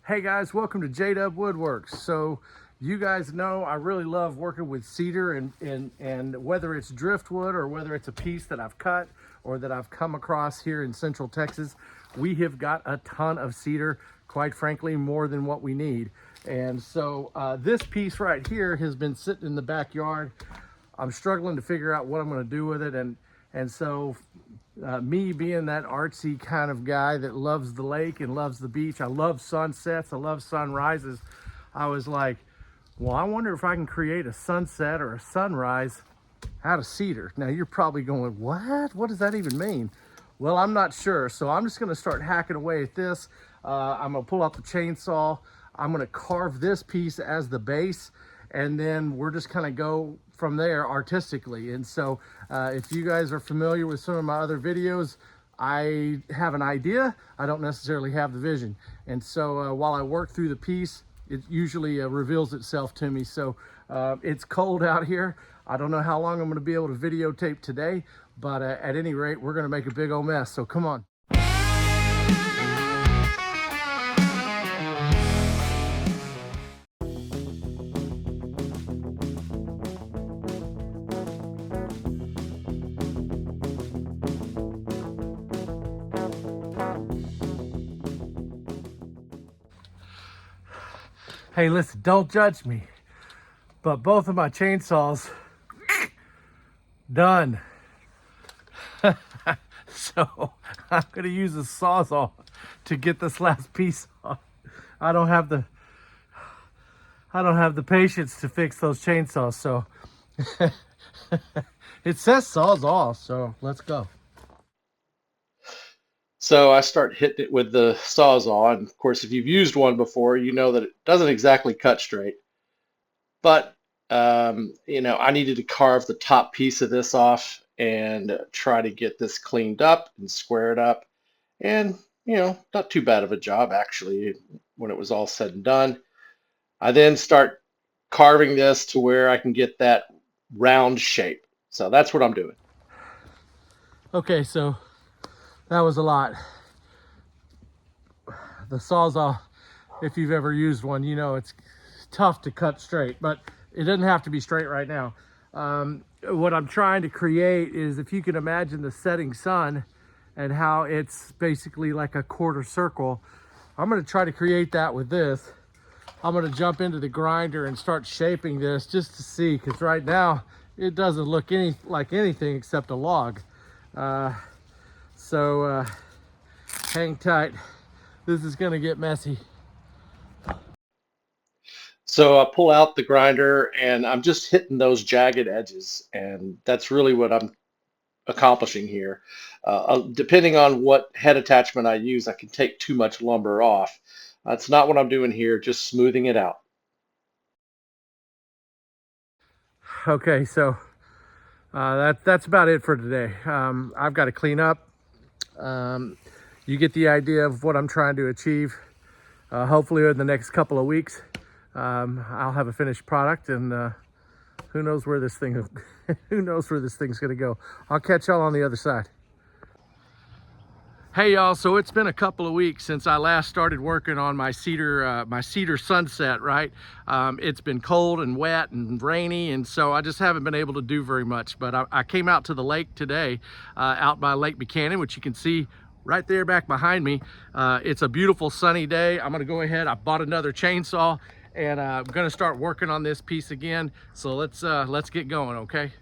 Hey guys, welcome to JDUB-Woodworks. So you guys know I really love working with cedar, and whether it's driftwood or whether it's a piece that I've cut or that I've come across here in Central Texas, we have got a ton of cedar, quite frankly, more than what we need. And so this piece right here has been sitting in the backyard. I'm struggling to figure out what I'm going to do with it, and so me being that artsy kind of guy that loves the lake and loves the beach, I love sunsets, I love sunrises, I was like, well, I wonder if I can create a sunset or a sunrise out of cedar. Now you're probably going, what does that even mean? Well, I'm not sure, so I'm just going to start hacking away at this. I'm going to pull out the chainsaw, I'm going to carve this piece as the base, and then we're just kind of go from there artistically. And so if you guys are familiar with some of my other videos, I have an idea, I don't necessarily have the vision. And so while I work through the piece, it usually reveals itself to me. So it's cold out here. I don't know how long I'm going to be able to videotape today, but at any rate, we're going to make a big old mess. So come on. Hey, listen, don't judge me, but both of my chainsaws done. So I'm gonna use a sawzall to get this last piece off. I don't have the patience to fix those chainsaws, so it says saws off, so let's go. So I start hitting it with the Sawzall, and of course, if you've used one before, you know that it doesn't exactly cut straight. But you know, I needed to carve the top piece of this off and try to get this cleaned up and square it up. And you know, not too bad of a job actually when it was all said and done. I then start carving this to where I can get that round shape. So that's what I'm doing. Okay, so that was a lot. The Sawzall, if you've ever used one, you know it's tough to cut straight, but it doesn't have to be straight right now. What I'm trying to create is, if you can imagine the setting sun and how it's basically like a quarter circle, I'm going to try to create that with this. I'm going to jump into the grinder and start shaping this just to see, because right now it doesn't look like anything except a log. So hang tight, this is gonna get messy. So I pull out the grinder and I'm just hitting those jagged edges, and that's really what I'm accomplishing here. Depending on what head attachment I use, I can take too much lumber off. That's not what I'm doing here, just smoothing it out. Okay, so that's about it for today. I've got to clean up. You get the idea of what I'm trying to achieve. Hopefully in the next couple of weeks, I'll have a finished product, and who knows where this thing's going to go. I'll catch y'all on the other side. Hey y'all, so it's been a couple of weeks since I last started working on my cedar sunset, right? It's been cold and wet and rainy, and so I just haven't been able to do very much. But I came out to the lake today, out by Lake Buchanan, which you can see right there back behind me. It's a beautiful sunny day. I'm gonna go ahead, I bought another chainsaw, and I'm gonna start working on this piece again. So let's get going, okay?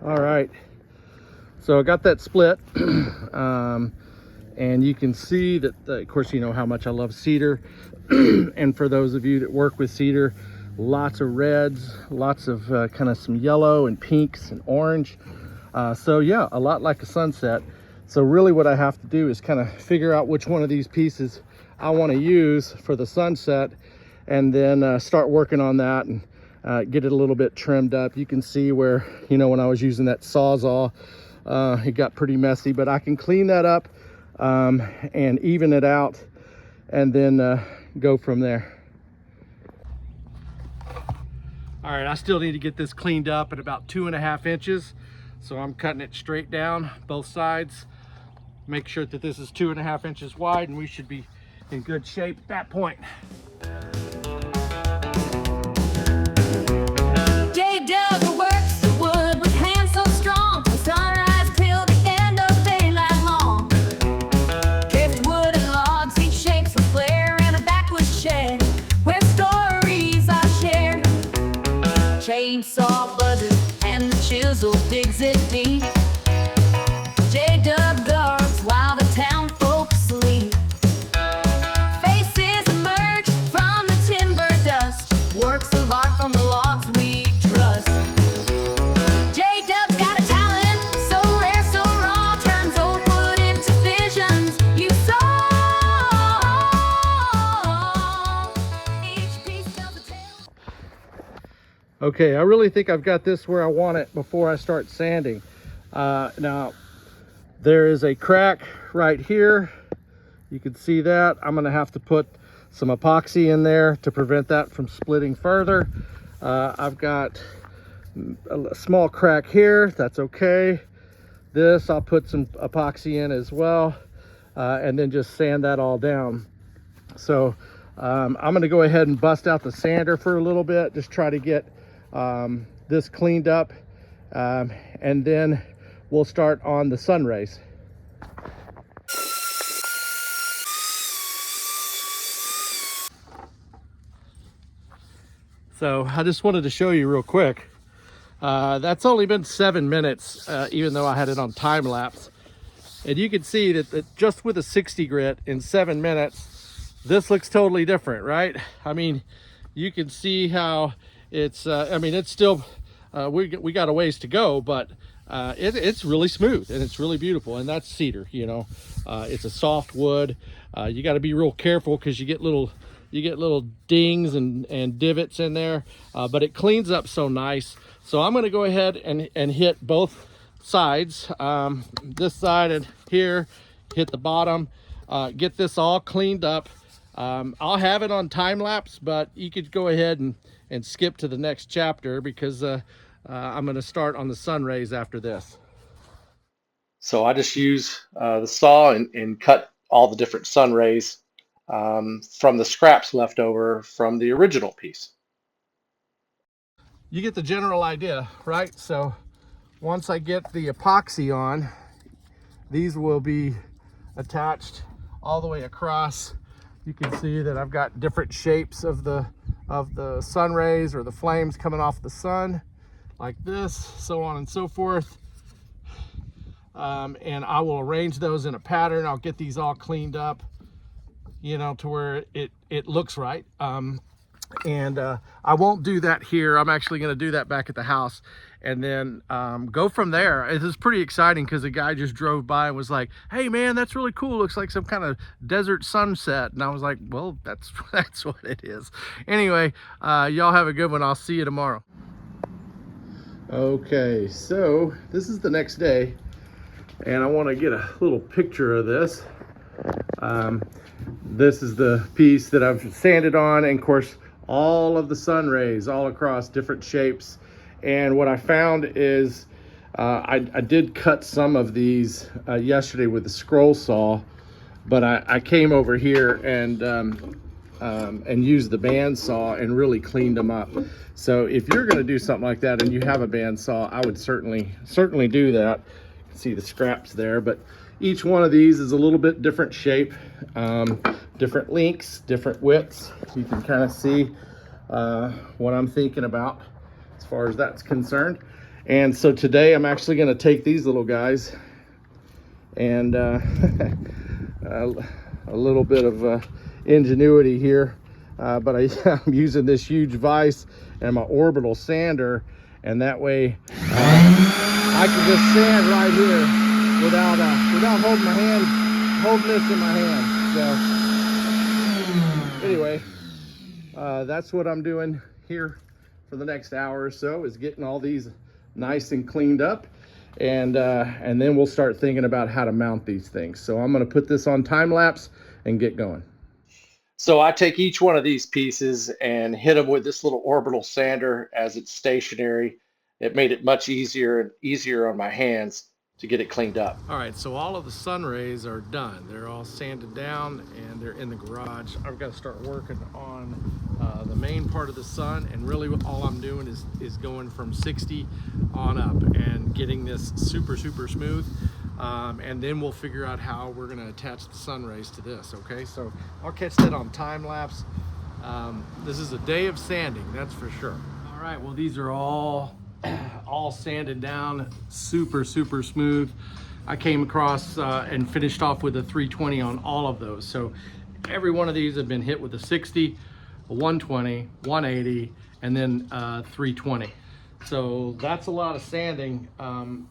All right, so I got that split, and you can see that, of course, you know how much I love cedar. And for those of you that work with cedar, lots of reds, lots of kind of some yellow and pinks and orange. So yeah, a lot like a sunset. So really what I have to do is kind of figure out which one of these pieces I want to use for the sunset, and then start working on that and get it a little bit trimmed up. You can see where, you know, when I was using that Sawzall, it got pretty messy, but I can clean that up and even it out, and then go from there. All right, I still need to get this cleaned up at about 2.5 inches. So I'm cutting it straight down both sides. Make sure that this is 2.5 inches wide, and we should be in good shape at that point. JDUB-Woodworks, the wood with hands so strong, from sunrise till the end of daylight long. Driftwood and logs, each shapes a flare in a backwoods shed, where stories are shared. Chainsaw buzzes and the chisel digs it deep. JDUB guards while the town folks sleep. Faces emerge from the timber dust, works of art from the logs we trust. JDUB's got a talent so rare, so raw, turns old wood into visions you saw. Each piece tells a tale. Okay, I really think I've got this where I want it before I start sanding. Now, there is a crack right here. You can see that. I'm gonna have to put some epoxy in there to prevent that from splitting further. I've got a small crack here. That's okay. This, I'll put some epoxy in as well, and then just sand that all down. So I'm gonna go ahead and bust out the sander for a little bit, just try to get this cleaned up, and then we'll start on the sun rays. So I just wanted to show you real quick. That's only been 7 minutes, even though I had it on time lapse. And you can see that just with a 60 grit in 7 minutes, this looks totally different, right? I mean, you can see how it's, I mean, it's still, we got a ways to go, but it's really smooth and it's really beautiful. And that's cedar, you know. It's a soft wood. You got to be real careful because you get little dings and divots in there, but it cleans up so nice. So I'm going to go ahead and hit both sides, this side and here, hit the bottom, get this all cleaned up. I'll have it on time lapse, but you could go ahead and skip to the next chapter because I'm going to start on the sun rays after this. So I just use the saw and cut all the different sun rays from the scraps left over from the original piece. You get the general idea, right? So once I get the epoxy on, these will be attached all the way across. You can see that I've got different shapes of the sun rays or the flames coming off the sun, like this, so on and so forth. And I will arrange those in a pattern. I'll get these all cleaned up, you know, to where it looks right. And I won't do that here. I'm actually going to do that back at the house and then go from there. It is pretty exciting because a guy just drove by and was like, hey man, that's really cool. Looks like some kind of desert sunset. And I was like, well, that's what it is. Anyway, y'all have a good one. I'll see you tomorrow. Okay, so this is the next day and I want to get a little picture of this. This is the piece that I've sanded on, and of course all of the sun rays all across different shapes. And what I found is I did cut some of these yesterday with the scroll saw, but I came over here and used the band saw and really cleaned them up. So if you're going to do something like that and you have a band saw, I would certainly do that. You can see the scraps there, but each one of these is a little bit different shape, different lengths, different widths. You can kind of see what I'm thinking about as far as that's concerned. And so today I'm actually going to take these little guys and a little bit of ingenuity here, but I'm using this huge vise and my orbital sander, and that way I can just sand right here without holding this in my hand. So anyway, that's what I'm doing here for the next hour or so, is getting all these nice and cleaned up, and then we'll start thinking about how to mount these things. So I'm going to put this on time lapse and get going. So I take each one of these pieces and hit them with this little orbital sander as it's stationary. It made it much easier and easier on my hands to get it cleaned up. All right, so all of the sun rays are done. They're all sanded down and they're in the garage. I've got to start working on the main part of the sun, and really all I'm doing is going from 60 on up and getting this super smooth. And then we'll figure out how we're going to attach the sun rays to this. Okay, so I'll catch that on time lapse. This is a day of sanding, that's for sure. All right, well, these are all sanded down, super smooth. I came across and finished off with a 320 on all of those. So every one of these have been hit with a 60, a 120, 180, and then 320. So that's a lot of sanding,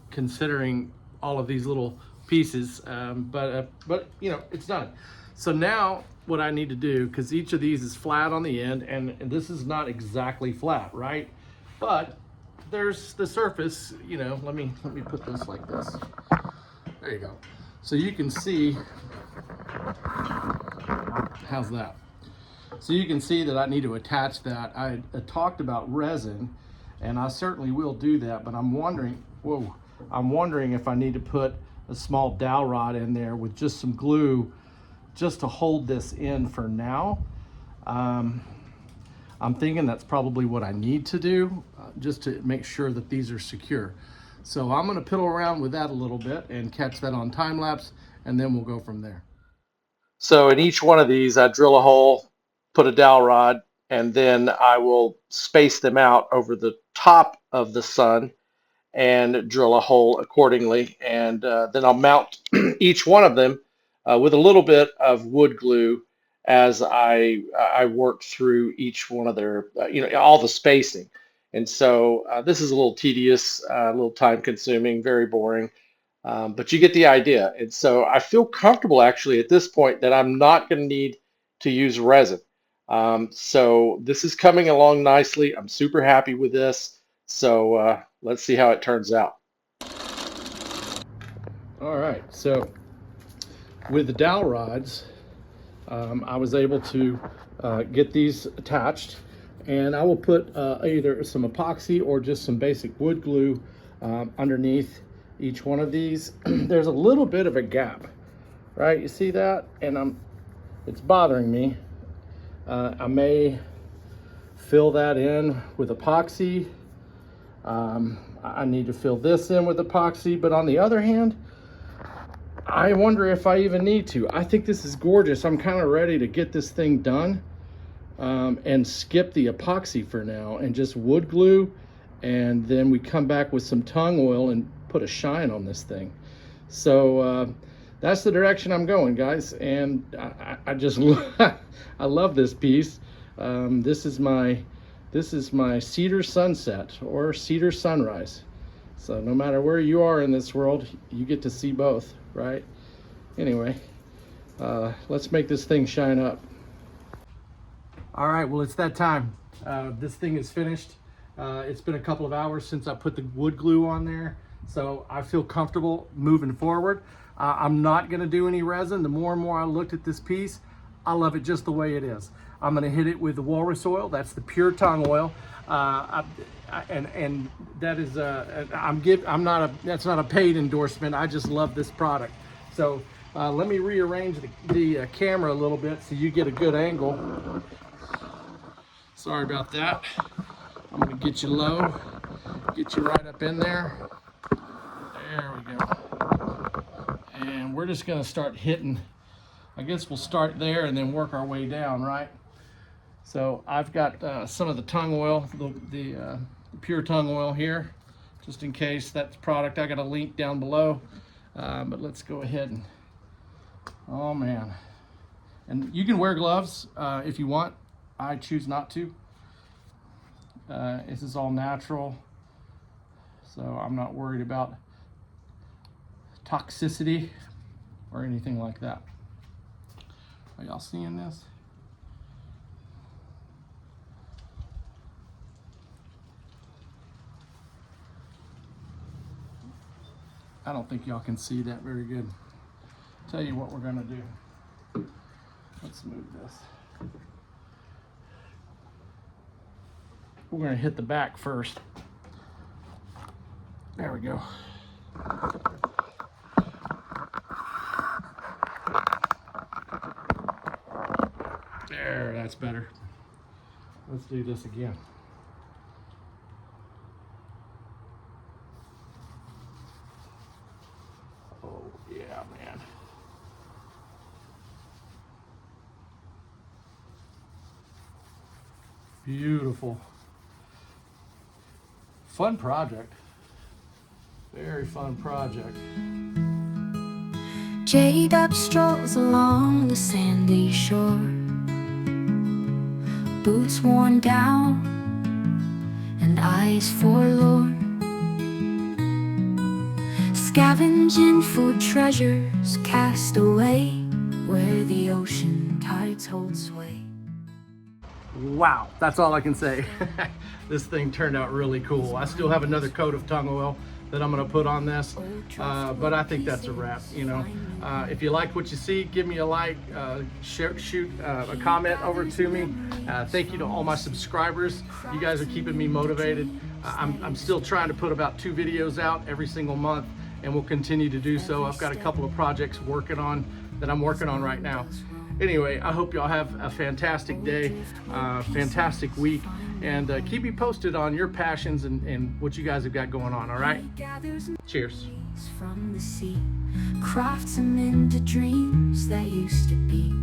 considering all of these little pieces, but you know, it's done. So now what I need to do, because each of these is flat on the end, and this is not exactly flat, right? But there's the surface, you know. Let me put this like this. There you go. So you can see, how's that? So you can see that I need to attach that. I talked about resin, and I certainly will do that, but I'm wondering, I'm wondering if I need to put a small dowel rod in there with just some glue just to hold this in for now. I'm thinking that's probably what I need to do, just to make sure that these are secure. So I'm gonna piddle around with that a little bit and catch that on time lapse, and then we'll go from there. So in each one of these, I drill a hole, put a dowel rod, and then I will space them out over the top of the sun and drill a hole accordingly. And then I'll mount each one of them with a little bit of wood glue as I work through each one of their, you know, all the spacing. And so this is a little tedious, a little time consuming, very boring, but you get the idea. And so I feel comfortable actually at this point that I'm not going to need to use resin. So this is coming along nicely. I'm super happy with this. So let's see how it turns out. All right, so with the dowel rods, I was able to get these attached, and I will put either some epoxy or just some basic wood glue underneath each one of these. There's a little bit of a gap, right? You see that? And it's bothering me. I may fill that in with epoxy. I need to fill this in with epoxy, but on the other hand, I wonder if I even need to. I think this is gorgeous. I'm kind of ready to get this thing done and skip the epoxy for now and just wood glue, and then we come back with some tung oil and put a shine on this thing. So that's the direction I'm going, guys, and I just I love this piece. This is my cedar sunset or cedar sunrise. So no matter where you are in this world, you get to see both, right? Anyway, let's make this thing shine up. All right, well, it's that time. This thing is finished. It's been a couple of hours since I put the wood glue on there, so I feel comfortable moving forward. I'm not gonna do any resin. The more and more I looked at this piece, I love it just the way it is. I'm gonna hit it with the walrus oil. That's the pure tung oil. And that is that's not a paid endorsement. I just love this product. So let me rearrange the camera a little bit so you get a good angle. Sorry about that. I'm gonna get you low, get you right up in there. There we go. And we're just gonna start hitting. I guess we'll start there and then work our way down, right? So I've got some of the tung oil, the pure tung oil here, just in case that's product. I got a link down below, but let's go ahead and, oh man. And you can wear gloves if you want. I choose not to. This is all natural, so I'm not worried about toxicity or anything like that. Are y'all seeing this? I don't think y'all can see that very good. Tell you what we're gonna do. Let's move this. We're going to hit the back first. There we go. There, that's better. Let's do this again. Oh, yeah, man. Beautiful. Fun project. Very fun project. JDUB strolls along the sandy shore, boots worn down and eyes forlorn, scavenging for treasures cast away where the ocean tides hold sway. Wow, that's all I can say. This thing turned out really cool. I still have another coat of tung oil that I'm gonna put on this, but I think that's a wrap. You know, if you like what you see, give me a like, shoot a comment over to me. Thank you to all my subscribers. You guys are keeping me motivated. I'm still trying to put about 2 videos out every single month, and we'll continue to do so. I've got a couple of projects I'm working on right now. Anyway, I hope y'all have a fantastic day, fantastic week, and keep me posted on your passions and what you guys have got going on, all right? Cheers. From the sea, crafts them into dreams that used to be.